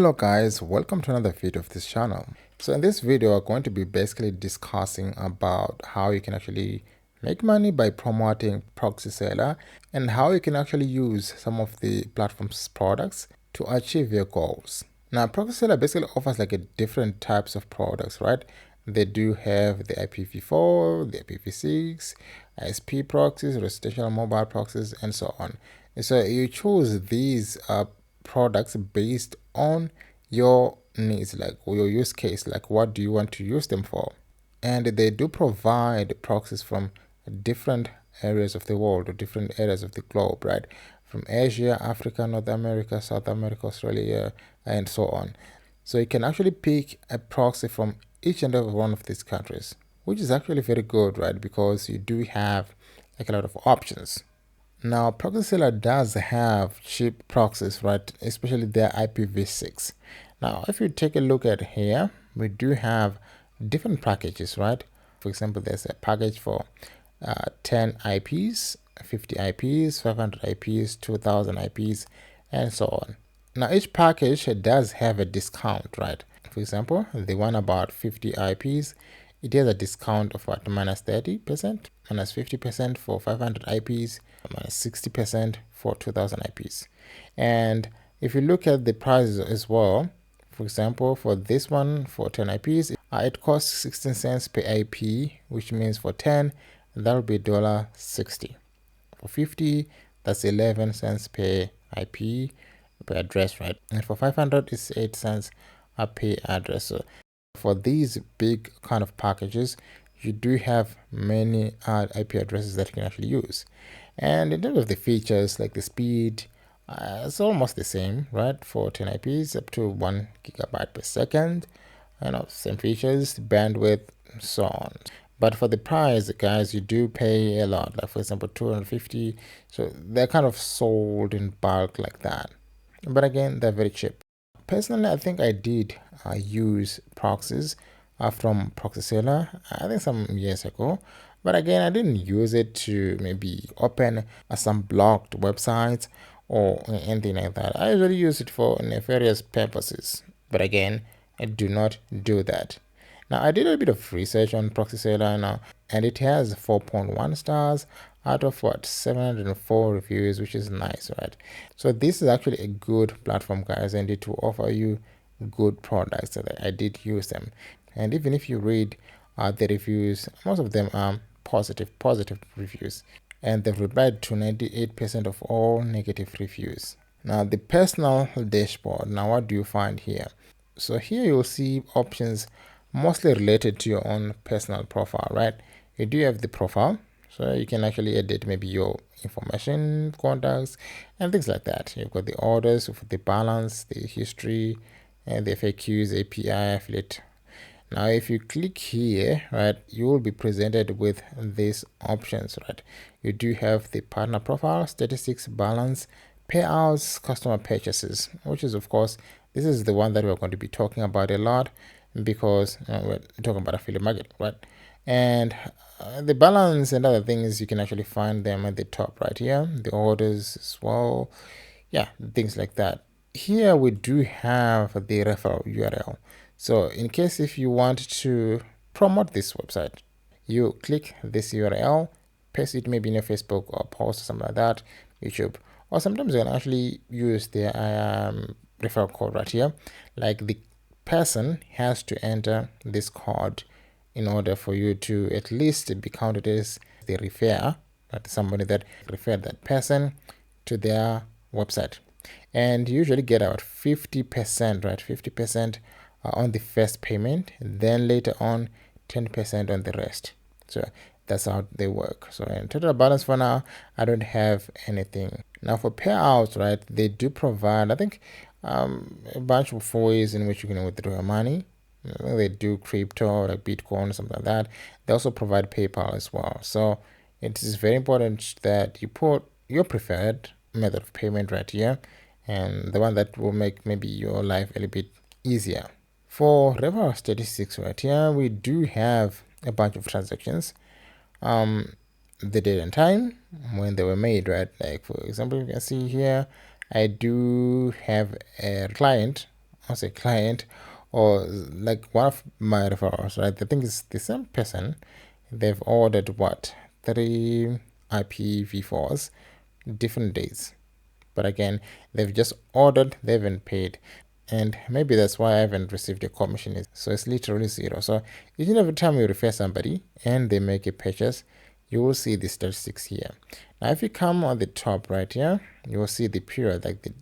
Hello guys, welcome to another video of this channel. So in this video we're going to be basically discussing about how you can actually make money by promoting ProxySeller and how you can actually use some of the platform's products to achieve your goals. Now ProxySeller basically offers like a different types of products, right? They do have the IPv4, the IPv6, ISP proxies, residential mobile proxies, and so on. And so you choose these products based on your needs, like your use case, like what do you want to use them for. And they do provide proxies from different areas of the world or different areas of the globe, right? From Asia, Africa, North America, South America, Australia, and so on. So you can actually pick a proxy from each and every one of these countries, which is actually very good, right? Because you do have like a lot of options. Now, ProxySeller does have cheap proxies, right? Especially their IPv6. Now, if you take a look at here, we do have different packages, right? For example, there's a package for 10 IPs, 50 IPs, 500 IPs, 2000 IPs, and so on. Now, each package does have a discount, right? For example, the one about 50 IPs, it has a discount of what, minus 30%, minus 50% for 500 IPs, minus 60% for 2000 IPs. And if you look at the prices as well, for example, for this one, for 10 IPs, it costs 16 cents per IP, which means for 10, that will be $1.60. For 50, that's 11 cents per IP, per address, right? And for 500, it's 8 cents per address. So for these big kind of packages, you do have many IP addresses that you can actually use. And in terms of the features, like the speed, it's almost the same, right? For 10 IPs up to 1 gigabyte per second, same features, bandwidth, so on. But for the price, guys, you do pay a lot, like for example 250. So they're kind of sold in bulk like that, but again, they're very cheap. Personally, I think I did use proxies from ProxySeller, I think some years ago. But again, I didn't use it to maybe open some blocked websites or anything like that. I usually use it for nefarious purposes. But again, I do not do that. Now, I did a bit of research on ProxySeller now, and it has 4.1 stars out of what, 704 reviews, which is nice, right? So this is actually a good platform, guys, and it will offer you good products. So I did use them, and even if you read the reviews, most of them are positive reviews, and they've replied to 98% of all negative reviews. Now, the personal dashboard. Now, what do you find here? So here you'll see options mostly related to your own personal profile, right? You do have the profile, so you can actually edit maybe your information, contacts, and things like that. You've got the orders, the balance, the history, and the FAQs, API, affiliate. Now, if you click here, right, you will be presented with these options, right? You do have the partner profile, statistics, balance, payouts, customer purchases, which is, of course, this is the one that we're going to be talking about a lot because we're talking about affiliate marketing, right? And the balance and other things, you can actually find them at the top right here, the orders as well, yeah, things like that. Here we do have the referral URL. So in case if you want to promote this website, you click this URL, paste it maybe in your Facebook or post or something like that, YouTube, or sometimes you can actually use the referral code right here. Like the person has to enter this code in order for you to at least be counted as the refer, right? Somebody that referred that person to their website. And you usually get about 50%, right? 50% on the first payment, then later on 10% on the rest. So that's how they work. So in total balance for now, I don't have anything. Now for payouts, right, they do provide, I think, a bunch of ways in which you can withdraw your money. They do crypto like Bitcoin, something like that. They also provide PayPal as well. So it is very important that you put your preferred method of payment right here, and the one that will make maybe your life a little bit easier. For referral statistics right here, we do have a bunch of transactions, the date and time when they were made, right? Like for example, you can see here I do have a client I'll say client, or like one of my referrals, right? I think it's the same person. They've ordered what, 3 IPv4s, different days. But again, they've just ordered, they haven't paid. And maybe that's why I haven't received a commission. So it's literally zero. So each and every time you refer somebody and they make a purchase, you will see the statistics here. Now, if you come on the top right here, you will see the period, like the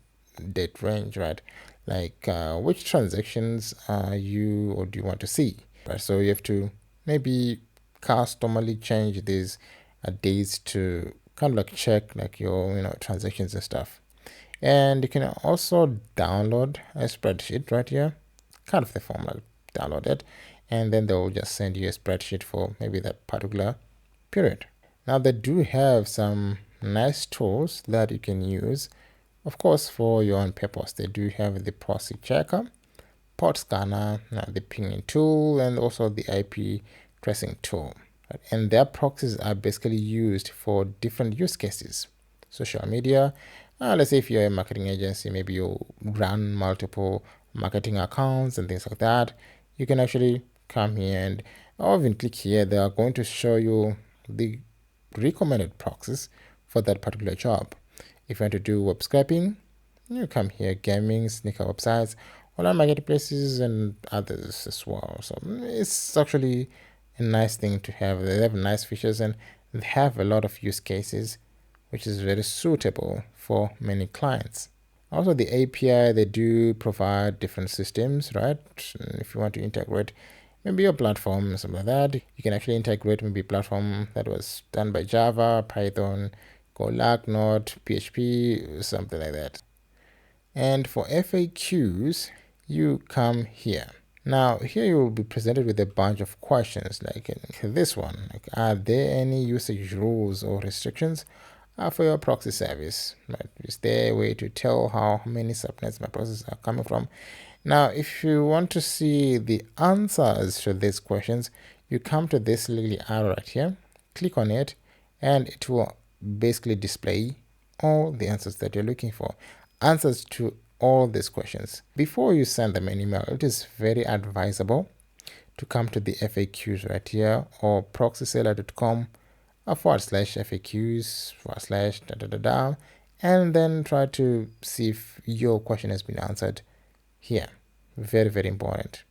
date range, right? Like which transactions are you or do you want to see, right? So you have to maybe customally change these days to kind of like check like your transactions and stuff. And you can also download a spreadsheet right here, kind of the form, like download it, and then they'll just send you a spreadsheet for maybe that particular period. Now they do have some nice tools that you can use, of course, for your own purpose. They do have the Proxy checker, port scanner, the pinging tool, and also the IP tracing tool. And their proxies are basically used for different use cases. Social media, let's say if you're a marketing agency, maybe you run multiple marketing accounts and things like that, you can actually come here and or even click here. They are going to show you the recommended proxies for that particular job. If you want to do web scraping, you come here, gaming, sneaker websites, online marketplaces, and others as well. So it's actually a nice thing to have. They have nice features and they have a lot of use cases, which is very suitable for many clients. Also, the API, they do provide different systems, right? If you want to integrate maybe your platform or something like that, you can actually integrate maybe a platform that was done by Java, Python, Golang, Node, PHP, something like that. And for FAQs, you come here. Now here you will be presented with a bunch of questions like this one, like, are there any usage rules or restrictions for your proxy service? Right? Is there a way to tell how many subnets my processes are coming from? Now if you want to see the answers to these questions, you come to this little arrow right here, click on it, and it will basically display all the answers that you're looking for, answers to all these questions. Before you send them an email, it is very advisable to come to the FAQs right here, or ProxySeller.com /FAQs and then try to see if your question has been answered here. Very, very important.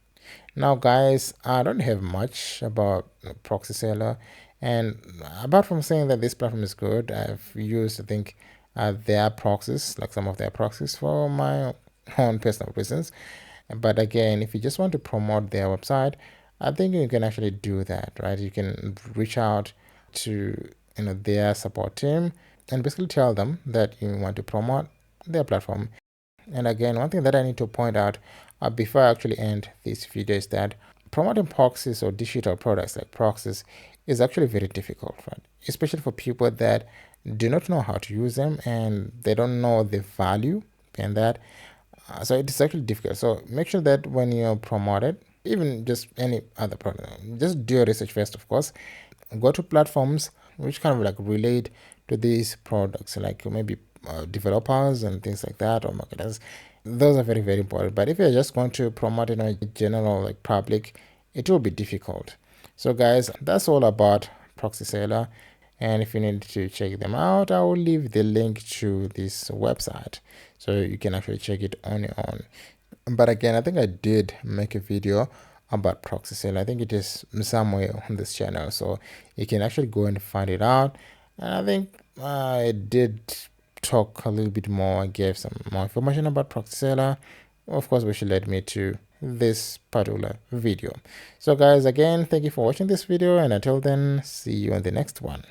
Now guys, I don't have much about ProxySeller, and apart from saying that this platform is good, I've used, I think, their proxies, like some of their proxies, for my own personal reasons. But again, if you just want to promote their website, I think you can actually do that, right? You can reach out to their support team and basically tell them that you want to promote their platform. And again, one thing that I need to point out before I actually end this video is that promoting proxies or digital products like proxies is actually very difficult, right? Especially for people that do not know how to use them and they don't know the value in that. So it's actually difficult. So make sure that when you promote it, even just any other product, just do your research first, of course. Go to platforms which kind of like relate to these products, like maybe developers and things like that, or marketers. Those are very, very important. But if you're just going to promote it in a general like public, it will be difficult. So guys, that's all about ProxySeller. And if you need to check them out, I will leave the link to this website so you can actually check it on your own. But again, I think I did make a video about ProxySeller. I think it is somewhere on this channel, so you can actually go and find it out. And I think I did talk a little bit more. I gave some more information about ProxySeller, of course, which led me to this particular video. So guys, again, thank you for watching this video, and until then, see you on the next one.